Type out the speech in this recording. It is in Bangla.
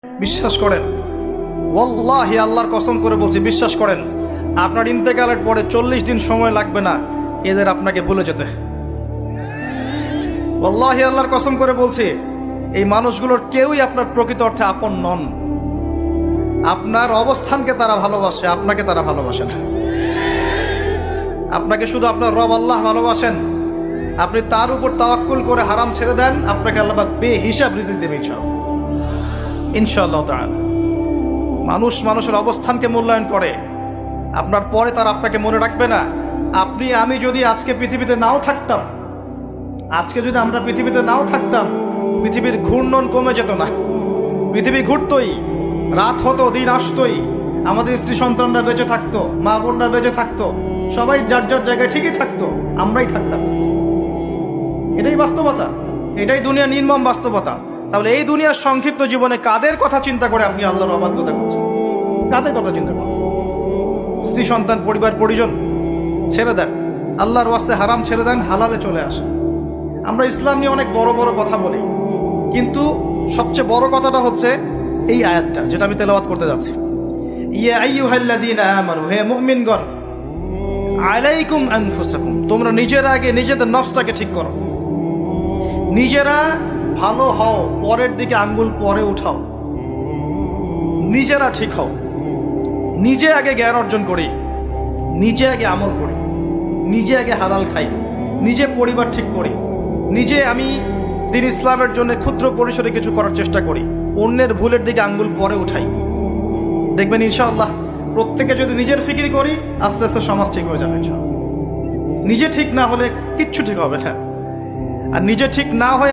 বিশ্বাস করেন, ওয়াল্লাহি আল্লাহর কসম করে বলছি, বিশ্বাস করেন, আপনার ইন্তেকালের পরে 40 দিন সময় লাগবে না এদের আপনাকে ভুলে যেতে। ওয়াল্লাহি আল্লাহর কসম করে বলছি, এই মানুষগুলোর কেউই আপনার প্রকৃত অর্থে আপন নন। আপনার অবস্থানকে তারা ভালোবাসে, আপনাকে তারা ভালোবাসে না। আপনাকে শুধু আপনার রব আল্লাহ ভালোবাসেন। আপনি তার উপর তাওয়াক্কুল করে হারাম ছেড়ে দেন, আপনাকে আল্লাহ পাক বেহিসাব রিজিক দেবে ইনশাআল্লাহ তাআলা। মানুষ মানুষের অবস্থানকে মূল্যায়ন করে, আপনার পরে তার আপনাকে মনে রাখবে না। আপনি আমি যদি আজকে পৃথিবীতে নাও থাকতাম, আজকে যদি আমরা পৃথিবীতে নাও থাকতাম, পৃথিবীর ঘূর্ণন কমে যেত না। পৃথিবী ঘুরতই, রাত হতো, দিন আসতোই, আমাদের স্ত্রী সন্তানরা বেঁচে থাকতো, মা বোনরা বেঁচে থাকতো, সবাই যার যার জায়গায় ঠিকই থাকতো, আমরাই থাকতাম। এটাই বাস্তবতা, এটাই দুনিয়ার নির্মম বাস্তবতা। তাহলে এই দুনিয়ার সংক্ষিপ্ত জীবনে কাদের কথা চিন্তা করে আপনি আল্লাহর অবাধ্যতা করছেন? কাদের কথা চিন্তা করেন? স্ত্রী সন্তান পরিবার পরিজন ছেড়ে দেন, আল্লাহর ওয়াস্তে হারাম ছেড়ে দেন, হালালে চলে আসেন। আমরা ইসলাম নিয়ে অনেক বড় বড় কথা বলি, কিন্তু সবচেয়ে বড় কথাটা হচ্ছে এই আয়াতটা, যেটা আমি তেলাওয়াত করতে যাচ্ছি। ইয়া আইয়ুহাল্লাযীনা আমানু, হে মুমিনগণ, আলাইকুম আনফুসাকুম, তোমরা নিজেরা আগে নিজেদের নফসটাকে ঠিক করো। নিজেরা ভালো হও, পরের দিকে আঙ্গুল পরে উঠাও। নিজেরা ঠিক হও, নিজে আগে জ্ঞান অর্জন করি, নিজে আগে আমল করি, নিজে আগে হালাল খাই, নিজে পরিবার ঠিক করি, নিজে আমি দিন ইসলামের জন্য ক্ষুদ্র পরিসরে কিছু করার চেষ্টা করি, অন্যের ভুলের দিকে আঙ্গুল পরে উঠাই। দেখবেন ইনশাআল্লাহ প্রত্যেকে যদি নিজের ফিকির করি, আস্তে আস্তে সমাজ ঠিক হয়ে যাবে ইনশাআল্লাহ। নিজে ঠিক না হলে কিচ্ছু ঠিক হবে না। আর নিজে ঠিক না হয়ে